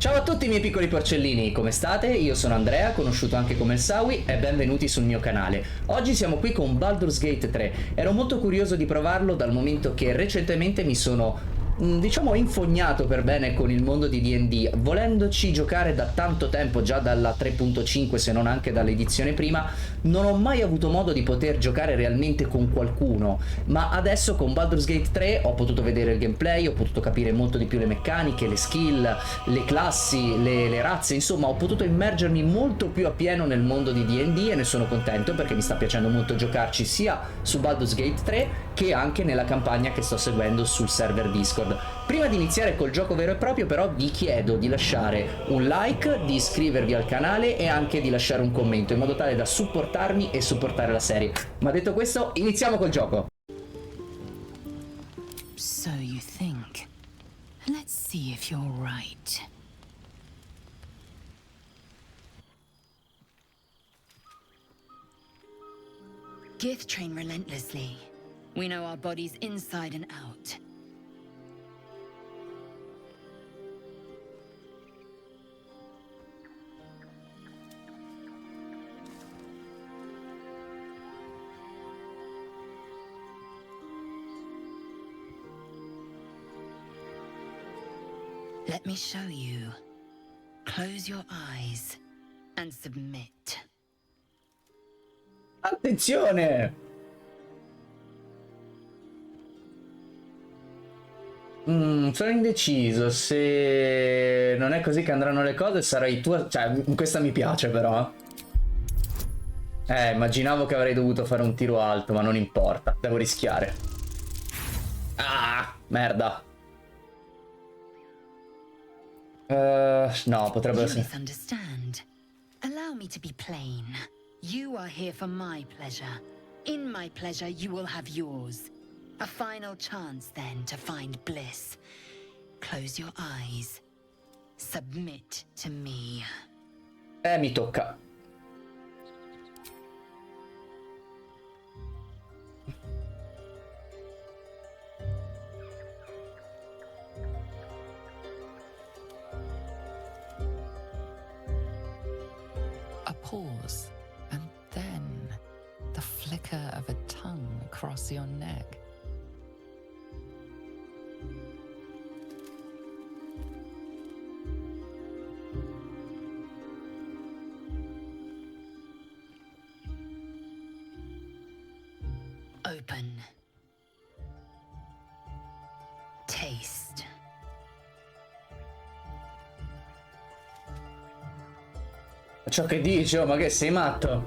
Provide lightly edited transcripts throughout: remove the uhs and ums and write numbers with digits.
Ciao a tutti i miei piccoli porcellini, come state? Io sono Andrea, conosciuto anche come il Sawi, e benvenuti sul mio canale. Oggi siamo qui con Baldur's Gate 3. Ero molto curioso di provarlo dal momento che recentemente mi sono diciamo infognato per bene con il mondo di D&D, volendoci giocare da tanto tempo, già dalla 3.5 se non anche dall'edizione prima. Non ho mai avuto modo di poter giocare realmente con qualcuno, ma adesso con Baldur's Gate 3 ho potuto vedere il gameplay, ho potuto capire molto di più le meccaniche, le skill, le classi, le razze, insomma ho potuto immergermi molto più appieno nel mondo di D&D e ne sono contento perché mi sta piacendo molto giocarci sia su Baldur's Gate 3 che anche nella campagna che sto seguendo sul server Discord. Prima di iniziare col gioco vero e proprio però vi chiedo di lasciare un like, di iscrivervi al canale e anche di lasciare un commento in modo tale da supportarmi e supportare la serie. Ma detto questo, iniziamo col gioco! So you think. Let's see if you're right. Gith train relentlessly. We know our bodies inside and out. Let me show you. Close your eyes and submit. Attenzione! Sono indeciso, se non è così che andranno le cose sarai tu, cioè questa mi piace però. Immaginavo che avrei dovuto fare un tiro alto, ma non importa, devo rischiare. Ah, merda. No, potrebbe You essere... misunderstand. Allow me to be plain. You are here for my pleasure. In my pleasure, you will have yours. A final chance, then, to find bliss. Close your eyes. Submit to me. Mi tocca. A pause, and then the flicker of a tongue across your neck. Open. Taste. Ciò che dici, oh, ma che sei matto?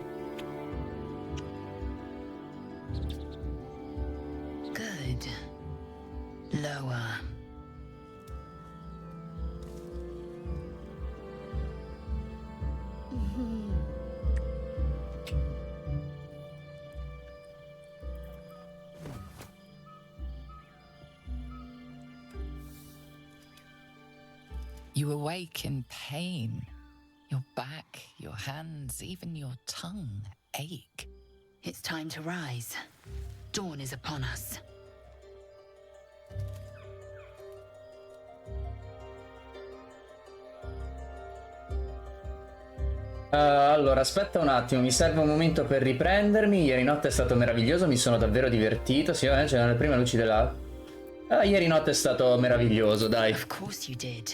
Good. Lower. You awake in pain. Your back, your hands, even your tongue ache. It's time to rise. Dawn is upon us. Allora, aspetta un attimo, mi serve un momento per riprendermi. Ieri notte è stato meraviglioso, mi sono davvero divertito. Sì, c'erano le prime luci della... ieri notte è stato meraviglioso, dai. Of course you did.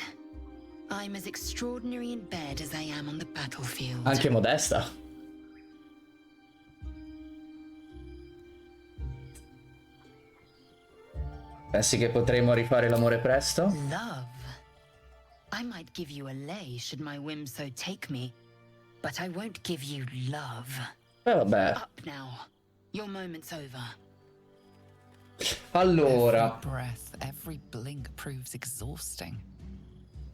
I'm as extraordinary in bed as I am on the battlefield. Anche modesta. Pensi che potremo rifare l'amore presto? Love. I might give you a lay should my whim so take me, but I won't give you love. Vabbè. Up now. Your moment's over. Allora. Every breath, every blink proves exhausting.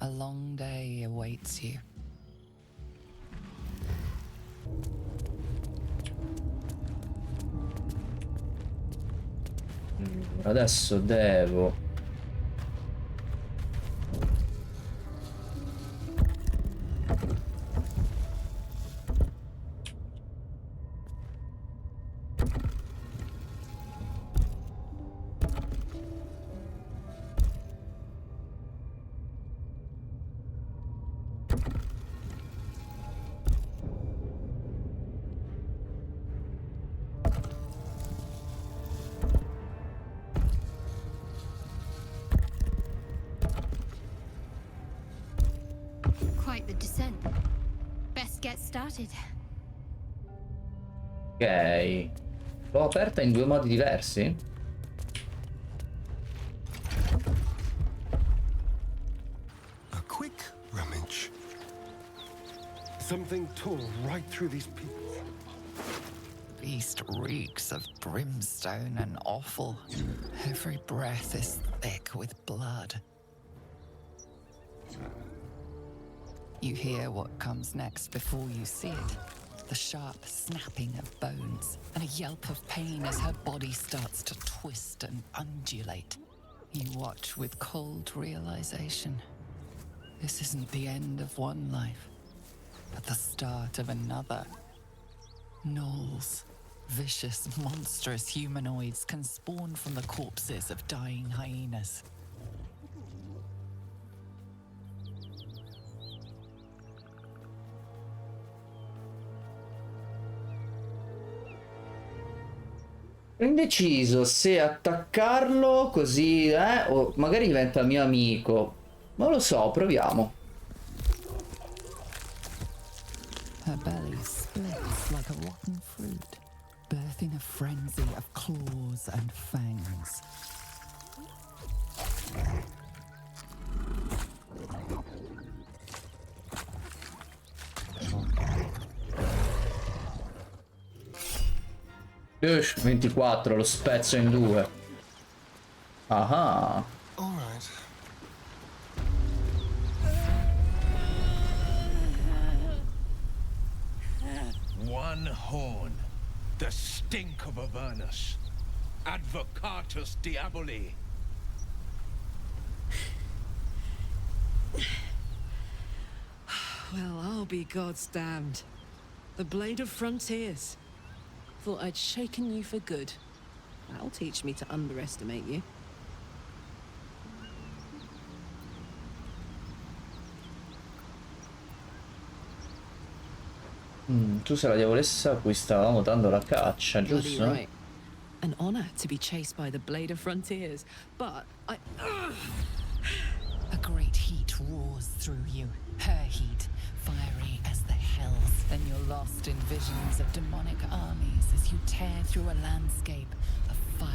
A long day awaits you. Adesso devo... quite the descent. Best get started. Ok. L'ho aperta in due modi diversi? A quick rummage. Something tore right through these people. Beast reeks of brimstone and offal. Every breath is thick with blood. You hear what comes next before you see it. The sharp snapping of bones and a yelp of pain as her body starts to twist and undulate. You watch with cold realization. This isn't the end of one life, but the start of another. Gnolls, vicious, monstrous humanoids can spawn from the corpses of dying hyenas. Indeciso se attaccarlo così, o magari diventa mio amico. Non lo so, proviamo. Her belly splits like a rotten fruit, birthing a frenzy of claws and fangs. 24, lo spezzo in due. Ah. All right. One horn, the stink of Avernus, advocatus diaboli. Well, I'll be God's damned. The Blade of Frontiers. Thought I'd shaken you for good. That'll teach me to underestimate you. Tu sei la diavolessa a cui stavamo dando la caccia, Bloody giusto? right. An honor to be chased by the Blade of Frontiers, but I... A great heat roars through you, her heat, fiery as the hells. Then you're lost in visions of demonic armies as you tear through a landscape of fire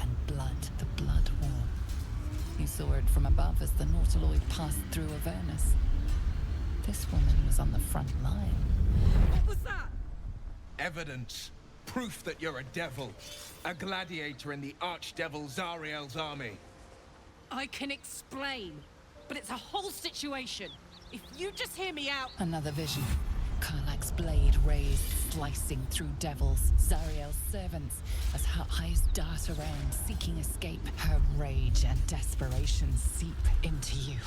and blood, the Blood War. You saw it from above as the Nautiloid passed through Avernus. This woman was on the front line. What was that? Evidence. Proof that you're a devil. A gladiator in the archdevil Zariel's army. I can explain, but it's a whole situation. If you just hear me out... Another vision. Karlach's blade raised, slicing through devils, Zariel's servants, as her eyes dart around, seeking escape. Her rage and desperation seep into you.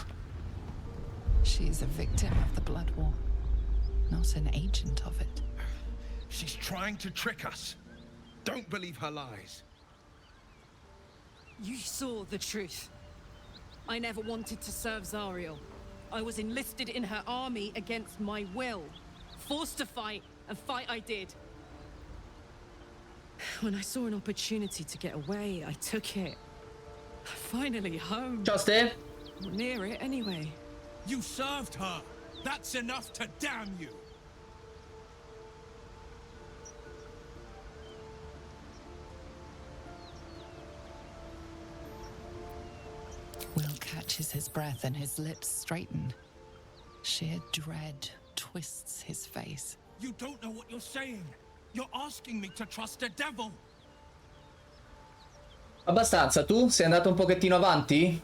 She is a victim of the Blood War, not an agent of it. She's trying to trick us. Don't believe her lies. You saw the truth. I never wanted to serve Zariel. I was enlisted in her army against my will. Forced to fight, and fight I did. When I saw an opportunity to get away, I took it. Finally home. Ciao Ste. Or near it, anyway. You served her. That's enough to damn you. Wyll catches his breath and his lips straighten. Sheer dread twists his face. You don't know what you're saying. You're asking me to trust a devil. Abbastanza, tu sei andato un pochettino avanti?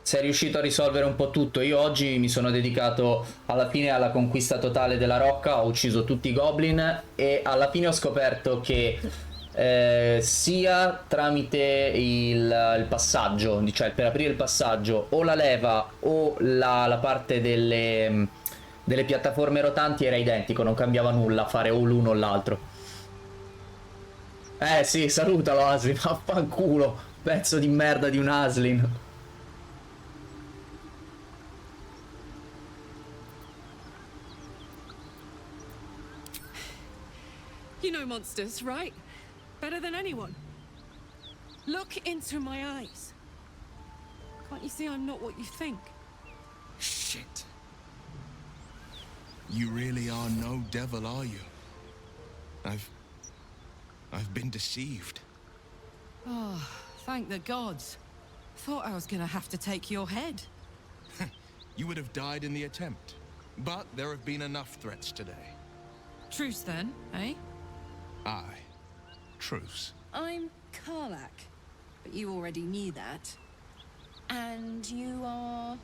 Sei riuscito a risolvere un po' tutto. Io oggi mi sono dedicato alla fine alla conquista totale della rocca, ho ucciso tutti i goblin e alla fine ho scoperto che sia tramite il passaggio, cioè per aprire il passaggio, o la leva o la parte delle piattaforme rotanti era identico, non cambiava nulla fare o l'uno o l'altro. Sì, salutalo Aslin, affanculo, pezzo di merda di un Aslin. You know monsters, right? Better than anyone. Look into my eyes. Can't you see I'm not what you think? Shit. You really are no devil, are you? I've been deceived. Oh, thank the gods. Thought I was gonna have to take your head. You would have died in the attempt. But there have been enough threats today. Truce then, eh? Aye. Truce. I'm Karlach, but you already knew that. And you are...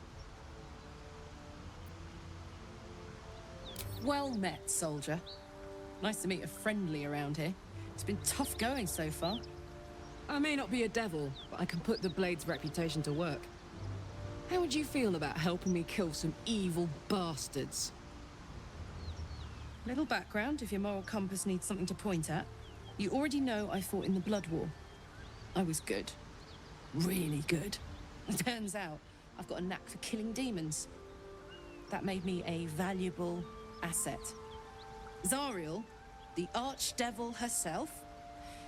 Well met, soldier. Nice to meet a friendly around here. It's been tough going so far. I may not be a devil, but I can put the Blade's reputation to work. How would you feel about helping me kill some evil bastards? Little background, if your moral compass needs something to point at. You already know I fought in the Blood War. I was good. Really good. Turns out, I've got a knack for killing demons. That made me a valuable asset. Zariel, the archdevil herself,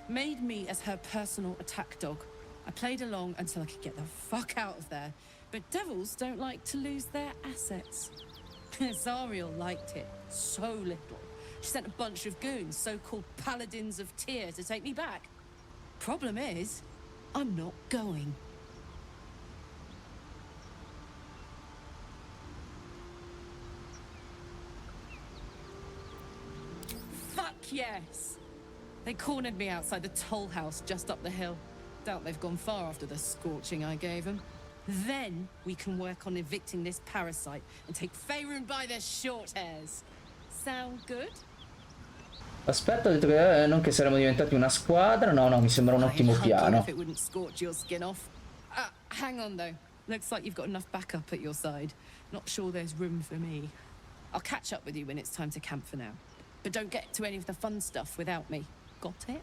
made me as her personal attack dog. I played along until I could get the fuck out of there. But devils don't like to lose their assets. Zariel liked it so little. She sent a bunch of goons, so-called paladins of Tyr, to take me back. Problem is, I'm not going. Fuck yes! They cornered me outside the toll house just up the hill. Doubt they've gone far after the scorching I gave them. Then we can work on evicting this parasite and take Faerun by the short hairs. Sound good? Aspetta, ho detto che non che saremmo diventati una squadra. No, no, mi sembra un ottimo piano. If it wouldn't scorch your skin off. Hang on though. Looks like you've got enough backup at your side. Not sure there's room for me. I'll catch up with you when it's time to camp for now. But don't get to any of the fun stuff without me. Got it?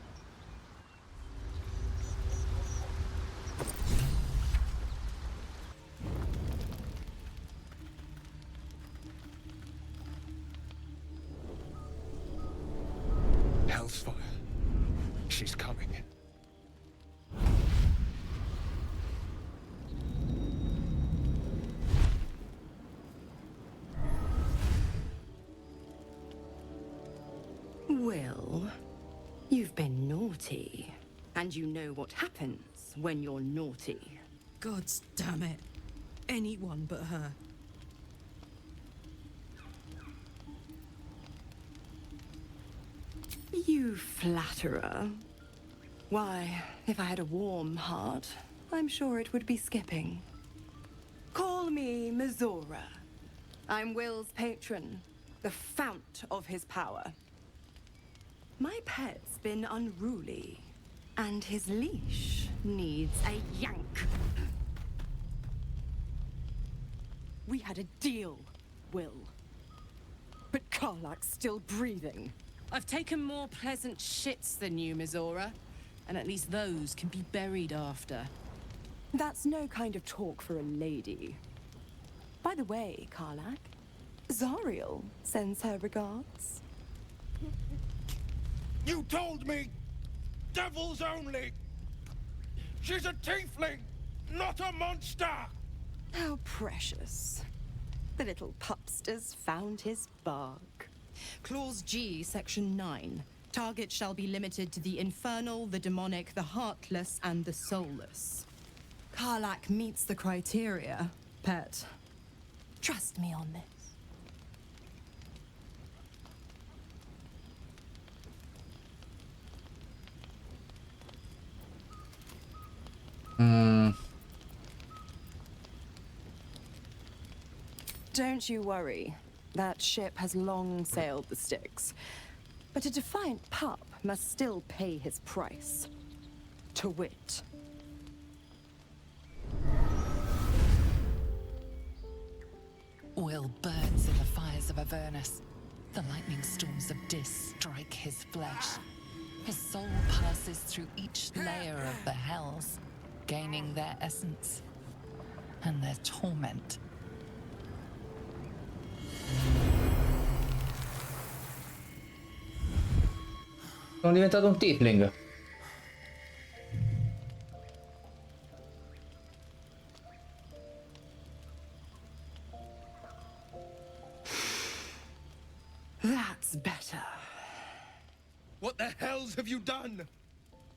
Hell's fire. She's coming. Wyll, you've been naughty. And you know what happens when you're naughty. Gods damn it. Anyone but her. You flatterer. Why, if I had a warm heart, I'm sure it would be skipping. Call me Mizora. I'm Wyll's patron, the fount of his power. My pet's been unruly, and his leash needs a yank. We had a deal, Wyll. But Karlach's still breathing. I've taken more pleasant shits than you, Mizora. And at least those can be buried after. That's no kind of talk for a lady. By the way, Karlach, Zariel sends her regards. You told me! Devils only! She's a tiefling, not a monster! How precious. The little pupster's found his bark. Clause G, Section 9. Target shall be limited to the infernal, the demonic, the heartless, and the soulless. Karlach meets the criteria, pet. Trust me on this. Don't you worry. That ship has long sailed the Styx. But a defiant pup must still pay his price. To wit. Wyll burns in the fires of Avernus. The lightning storms of Dis strike his flesh. His soul passes through each layer of the hells, gaining their essence and their torment. Sono diventato un tiefling. That's better. What the hells have you done?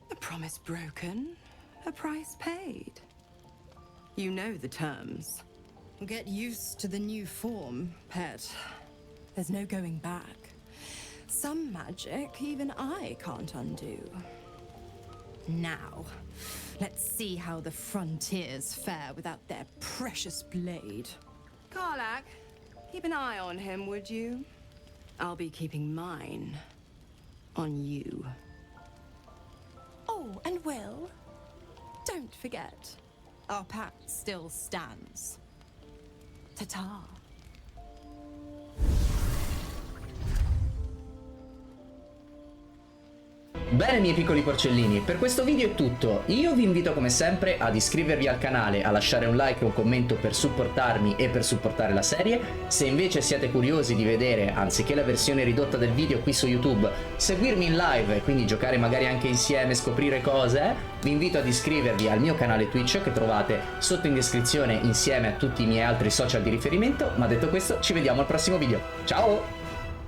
A promise broken, a price paid. You know the terms. Get used to the new form, pet. There's no going back. Some magic even I can't undo. Now, let's see how the frontiers fare without their precious blade. Karlach, keep an eye on him, would you? I'll be keeping mine on you. Oh, and Wyll, don't forget, our pact still stands. Ta-ta. Bene miei piccoli porcellini, per questo video è tutto. Io vi invito come sempre ad iscrivervi al canale, a lasciare un like e un commento per supportarmi e per supportare la serie. Se invece siete curiosi di vedere, anziché la versione ridotta del video qui su YouTube, seguirmi in live e quindi giocare magari anche insieme, scoprire cose, vi invito ad iscrivervi al mio canale Twitch che trovate sotto in descrizione insieme a tutti i miei altri social di riferimento. Ma detto questo, ci vediamo al prossimo video. Ciao!